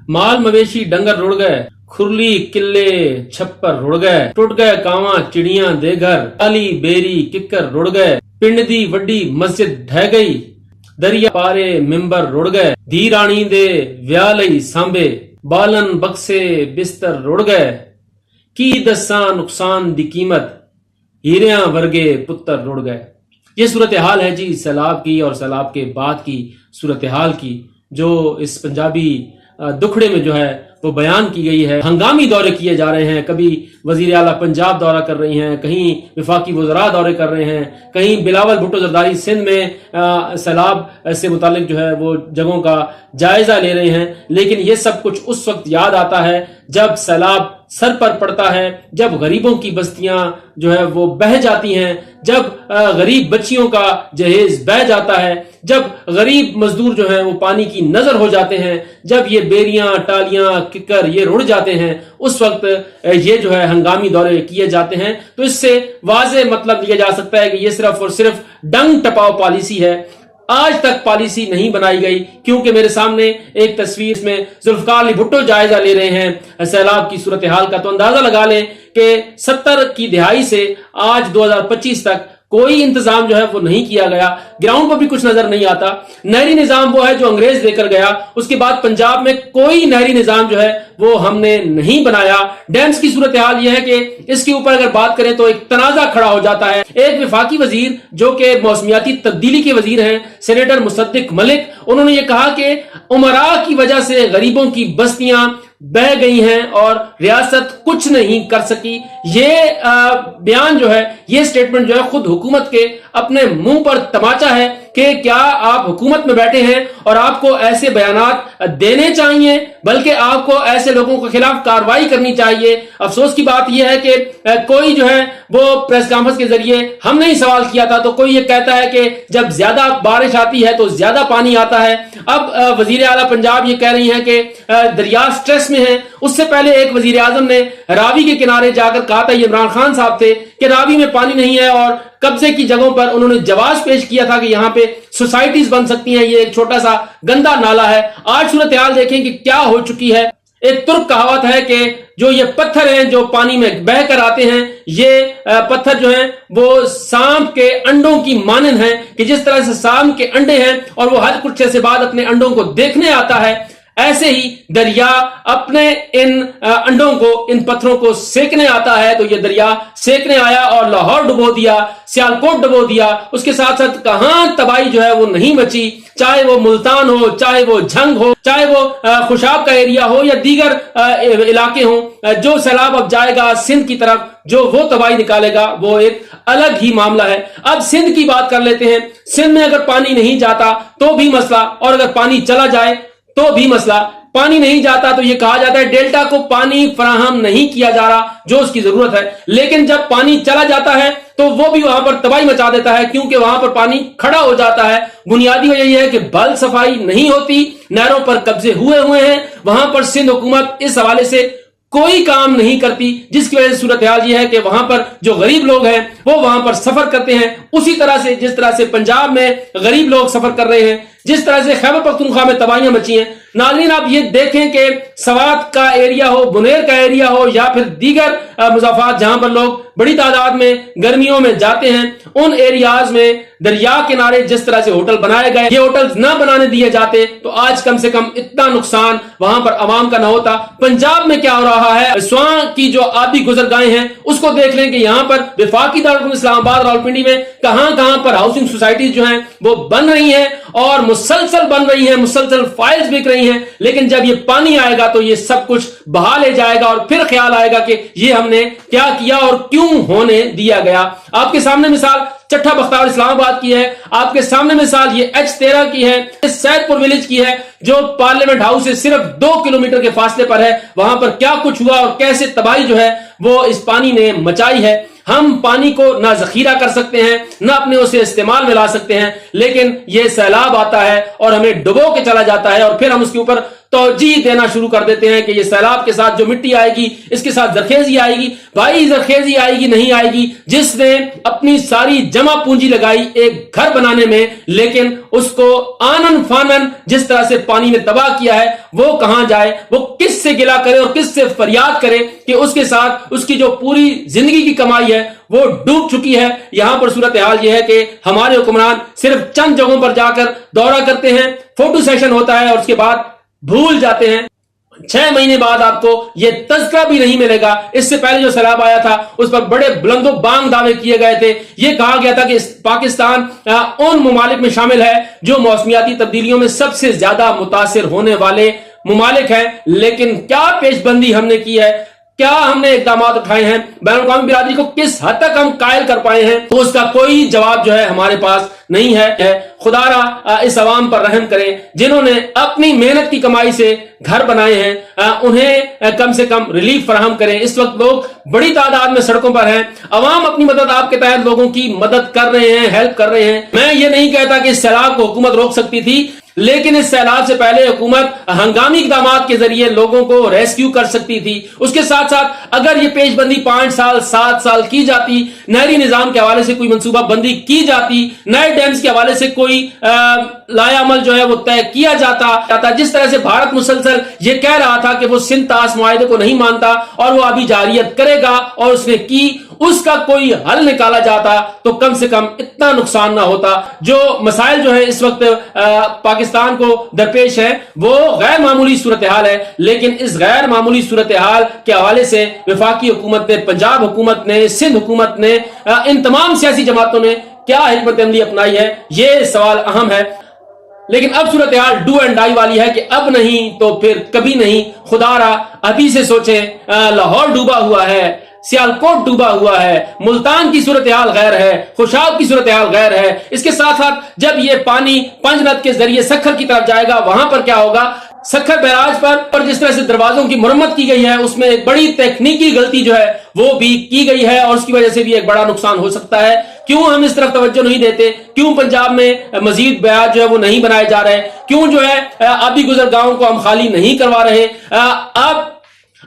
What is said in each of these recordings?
माल मवेशी डंगर रुड़ गए, खुरली किले छप्पर रुड़ गए, टूट गए कावां चिड़ियां दे घर, काली बेरी किक्कर रुड़ गए, पिंड दी वड्डी मस्जिद ढह गई, दरिया पारे मिंबर रुड़ गए, धी राणी दे विआह लई सांबे, बालन बक्से बिस्तर रुड़ गए, की दस्सां नुकसान दी कीमत, हीरियां वर्गे पुत्तर रुड़ गए। ये सूरत हाल है जी सैलाब की और सैलाब के बाद की सूरत हाल की, जो इस पंजाबी दुखड़े में जो है वो बयान की गई है। हंगामी दौरे किए जा रहे हैं, कभी वजीर आला पंजाब दौरा कर रही हैं, कहीं विफाकी वज़रा दौरे कर रहे हैं, कहीं बिलावल भुट्टो जरदारी सिंध में सैलाब से मुतालिक जो है वो जगहों का जायजा ले रहे हैं। लेकिन ये सब कुछ उस वक्त याद आता है जब सैलाब सर पर पड़ता है, जब गरीबों की बस्तियां जो है वो बह जाती हैं, जब गरीब बच्चियों का जहेज बह जाता है, जब गरीब मजदूर जो है वो पानी की नजर हो जाते हैं, जब ये बेरियां टालियां किकर ये रुड़ जाते हैं, उस वक्त ये जो है हंगामी दौरे किए जाते हैं। तो इससे वाज़े मतलब लिया जा सकता है कि ये सिर्फ और सिर्फ डंग टपाव पॉलिसी है। आज तक पॉलिसी नहीं बनाई गई, क्योंकि मेरे सामने एक तस्वीर में जुल्फकार अली भुट्टो जायजा ले रहे हैं सैलाब की सूरत हाल का। तो अंदाजा लगा लें कि 70 की दिहाई से आज 2025 तक कोई इंतजाम जो है वो नहीं किया गया, ग्राउंड पर भी कुछ नजर नहीं आता। नहरी निजाम वो है जो अंग्रेज लेकर गया, उसके बाद पंजाब में कोई नहरी निजाम जो है वो हमने नहीं बनाया। डैम्स की सूरत हाल यह है कि इसके ऊपर अगर बात करें तो एक तनाजा खड़ा हो जाता है। एक विफाकी वजीर जो कि मौसमियाती तब्दीली के वजीर हैं, सेनेटर मुसद्दिक मलिक, उन्होंने ये कहा कि उमरा की वजह से गरीबों की बस्तियां बह गई हैं और रियासत कुछ नहीं कर सकी। ये बयान जो है, ये स्टेटमेंट जो है खुद हुकूमत के अपने मुंह पर तमाचा है कि क्या आप हुकूमत में बैठे हैं और आपको ऐसे बयानात देने चाहिए, बल्कि आपको ऐसे लोगों के खिलाफ कार्रवाई करनी चाहिए। अफसोस की बात यह है कि कोई जो है वो प्रेस कॉन्फ्रेंस के जरिए हमने ही सवाल किया था, तो कोई ये कहता है कि जब ज्यादा बारिश आती है तो ज्यादा पानी आता है। अब वजीर आला पंजाब ये कह रही हैं कि दरिया स्ट्रेस में है। उससे पहले एक वजीर आजम ने रावी के किनारे जाकर कहा था, ये इमरान खान साहब थे, कि रावी में पानी नहीं है और कब्जे की जगहों पर उन्होंने जवाब पेश किया था कि यहां पे सोसाइटीज बन सकती हैं, ये एक छोटा सा गंदा नाला है। आज सूरत हाल देखें कि क्या हो चुकी है। एक तुर्क कहावत है कि जो ये पत्थर हैं जो पानी में बह कर आते हैं, ये पत्थर जो हैं वो सांप के अंडों की मानन है, कि जिस तरह से सांप के अंडे हैं और वो हर कुछ से बाद अपने अंडों को देखने आता है, ऐसे ही दरिया अपने इन अंडों को, इन पत्थरों को सेकने आता है। तो ये दरिया सेकने आया और लाहौर डुबो दिया, सियालकोट डुबो दिया, उसके साथ साथ कहां तबाही जो है वो नहीं बची। चाहे वो मुल्तान हो, चाहे वो झंग हो, चाहे वो खुशाब का एरिया हो या दीगर इलाके हो, जो सैलाब अब जाएगा सिंध की तरफ, जो वो तबाही निकालेगा वो एक अलग ही मामला है। अब सिंध की बात कर लेते हैं। सिंध में अगर पानी नहीं जाता तो भी मसला, और अगर पानी चला जाए तो भी मसला। पानी नहीं जाता तो यह कहा जाता है डेल्टा को पानी फराहम नहीं किया जा रहा जो उसकी जरूरत है, लेकिन जब पानी चला जाता है तो वो भी वहां पर तबाही मचा देता है, क्योंकि वहां पर पानी खड़ा हो जाता है। बुनियादी वजह यह है कि बल सफाई नहीं होती, नहरों पर कब्जे हुए हैं। वहां पर सिंध हुकूमत इस हवाले से कोई काम नहीं करती, जिसकी वजह से सूरत हाल यह है कि वहां पर जो गरीब लोग हैं वो वहां पर सफर करते हैं उसी तरह से जिस तरह से पंजाब में गरीब लोग सफर कर रहे हैं, जिस तरह से खैबर पख्तूनख्वा में तबाहियां मची हैं। नाज़रीन, आप ये देखें कि सवात का एरिया हो, बुनेर का एरिया हो या फिर दीगर मुज़ाफ़ात जहां पर लोग बड़ी तादाद में गर्मियों में जाते हैं, उन एरियाज में दरिया किनारे जिस तरह से होटल बनाए गए, ये होटल ना बनाने दिए जाते तो आज कम से कम इतना नुकसान वहां पर आवाम का ना होता। पंजाब में क्या हो रहा है, स्वां की जो आबी गुजरगाहें हैं उसको देख लें कि यहां पर वफाकी दारुल इस्लामाबाद रावलपिंडी में कहां कहां पर हाउसिंग सोसाइटीज जो हैं वो बन रही हैं और मुसलसल बन रही हैं, मुसलसल फाइल्स बिक रही हैं। लेकिन जब ये पानी आएगा तो ये सब कुछ बहा ले जाएगा और फिर ख्याल आएगा कि ये हमने क्या किया और क्यों होने दिया गया। आपके सामने मिसाल चट्ठा बख्तावर इस्लामाबाद की है, आपके सामने मिसाल ये H13 की है, सैदपुर विलेज की है, जो पार्लियामेंट हाउस से सिर्फ 2 किलोमीटर के फासले पर है। वहां पर क्या कुछ हुआ और कैसे तबाही जो है वो इस पानी ने मचाई है। हम पानी को ना जखीरा कर सकते हैं, ना अपने उसे इस्तेमाल में ला सकते हैं, लेकिन ये सैलाब आता है और हमें डुबो के चला जाता है और फिर हम उसके ऊपर توجیہ دینا شروع کر دیتے ہیں کہ یہ سیلاب کے ساتھ جو مٹی آئے گی اس کے ساتھ زرخیزی آئے گی. بھائی زرخیزی آئے گی نہیں آئے گی, جس نے اپنی ساری جمع پونجی لگائی ایک گھر بنانے میں, لیکن اس کو آنن فانن جس طرح سے پانی نے تباہ کیا ہے, وہ کہاں جائے, وہ کس سے گلہ کرے اور کس سے فریاد کرے کہ اس کے ساتھ اس کی جو پوری زندگی کی کمائی ہے وہ ڈوب چکی ہے. یہاں پر صورتحال یہ ہے کہ ہمارے حکمران صرف چند جگہوں پر جا کر دورہ کرتے ہیں, فوٹو سیشن ہوتا ہے اور اس کے بعد بھول جاتے ہیں. 6 مہینے بعد آپ کو یہ تذکرہ بھی نہیں ملے گا. اس سے پہلے جو سیلاب آیا تھا اس پر بڑے بلند و بانگ دعوے کیے گئے تھے. یہ کہا گیا تھا کہ پاکستان ان ممالک میں شامل ہے جو موسمیاتی تبدیلیوں میں سب سے زیادہ متاثر ہونے والے ممالک ہیں. لیکن کیا پیش بندی ہم نے کی ہے, کیا ہم نے اقدامات اٹھائے ہیں, بین الاقوامی برادری کو کس حد تک ہم قائل کر پائے ہیں, تو اس کا کوئی جواب جو ہے ہمارے پاس نہیں ہے. خدا را اس عوام پر رحم کرے جنہوں نے اپنی محنت کی کمائی سے گھر بنائے ہیں, انہیں کم سے کم ریلیف فراہم کریں. اس وقت لوگ بڑی تعداد میں سڑکوں پر ہیں, عوام اپنی مدد آپ کے تحت لوگوں کی مدد کر رہے ہیں, ہیلپ کر رہے ہیں. میں یہ نہیں کہتا کہ اس سیلاب کو حکومت روک سکتی تھی, لیکن اس سیلاب سے پہلے حکومت ہنگامی اقدامات کے ذریعے لوگوں کو ریسکیو کر سکتی تھی. اس کے ساتھ ساتھ اگر یہ پیش بندی 5 سال 7 سال کی جاتی, نہری نظام کے حوالے سے کوئی منصوبہ بندی کی جاتی, نئے ڈیمز کے حوالے سے کوئی لائحہ عمل جو ہے وہ طے کیا جاتا. جس طرح سے بھارت مسلسل یہ کہہ رہا تھا کہ وہ سندھ طاس معاہدے کو نہیں مانتا اور وہ ابھی جاریت کرے گا, اور اس نے کی, اس کا کوئی حل نکالا جاتا تو کم سے کم اتنا نقصان نہ ہوتا. جو مسائل جو ہے اس وقت پاکستان کو درپیش ہے وہ غیر معمولی صورتحال ہے, لیکن اس غیر معمولی صورتحال کے حوالے سے وفاقی حکومت نے, پنجاب حکومت نے, سندھ حکومت نے, ان تمام سیاسی جماعتوں نے کیا حکمت عملی اپنائی ہے, یہ سوال اہم ہے. لیکن اب صورتحال ڈو اینڈ ڈائی والی ہے کہ اب نہیں تو پھر کبھی نہیں. خدا را ابھی سے سوچیں, لاہور ڈوبا ہوا ہے, سیالکوٹ ڈوبا ہوا ہے, ملتان کی صورتحال غیر ہے, خوشاب کی صورتحال غیر ہے. اس کے ساتھ ساتھ جب یہ پانی پنجنت کے ذریعے سکھر کی طرف جائے گا, وہاں پر کیا ہوگا, سکھر بیراج پر جس طرح سے دروازوں کی مرمت کی گئی ہے اس میں ایک بڑی تکنیکی غلطی جو ہے وہ بھی کی گئی ہے, اور اس کی وجہ سے بھی ایک بڑا نقصان ہو سکتا ہے. کیوں ہم اس طرف توجہ نہیں دیتے, کیوں پنجاب میں مزید بیراج جو ہے وہ نہیں بنائے جا رہے, کیوں جو ہے آبی گزرگاہوں کو ہم خالی نہیں کروا رہے.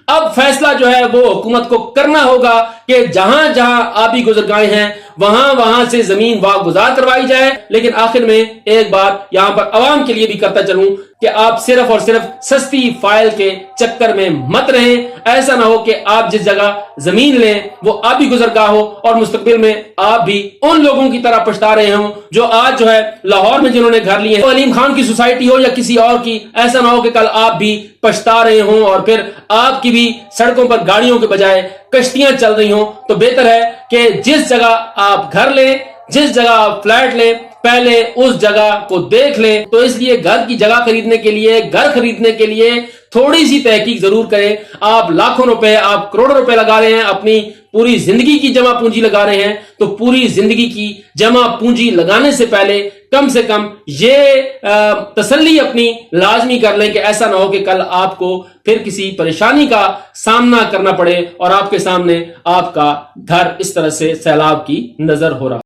اب فیصلہ جو ہے وہ حکومت کو کرنا ہوگا کہ جہاں جہاں آبی گزرگاہیں ہیں وہاں سے زمین واگزار کروائی جائے. لیکن آخر میں ایک بات یہاں پر عوام کے لیے بھی کرتا چلوں کہ آپ صرف اور صرف سستی فائل کے چکر میں مت رہیں. ایسا نہ ہو کہ آپ جس جگہ زمین لیں وہ آبی گزرگاہ ہو اور مستقبل میں آپ بھی ان لوگوں کی طرح پچھتا رہے ہوں جو آج جو ہے لاہور میں جنہوں نے گھر لیے ہیں, علیم خان کی سوسائٹی ہو یا کسی اور کی. ایسا نہ ہو کہ کل آپ بھی پچھتا رہے ہوں اور پھر آپ کی بھی سڑکوں پر گاڑیوں کے بجائے کشتیاں چل رہی ہوں. تو بہتر ہے کہ جس جگہ آپ گھر لیں, جس جگہ آپ فلیٹ لیں, پہلے اس جگہ کو دیکھ لیں. تو اس لیے گھر کی جگہ خریدنے کے لیے, گھر خریدنے کے لیے تھوڑی سی تحقیق ضرور کریں. آپ لاکھوں روپے, آپ کروڑوں روپے لگا رہے ہیں, اپنی پوری زندگی کی جمع پونجی لگا رہے ہیں, تو پوری زندگی کی جمع پونجی لگانے سے پہلے کم سے کم یہ تسلی اپنی لازمی کر لیں کہ ایسا نہ ہو کہ کل آپ کو پھر کسی پریشانی کا سامنا کرنا پڑے اور آپ کے سامنے آپ کا گھر اس طرح سے سیلاب کی نظر ہو رہا.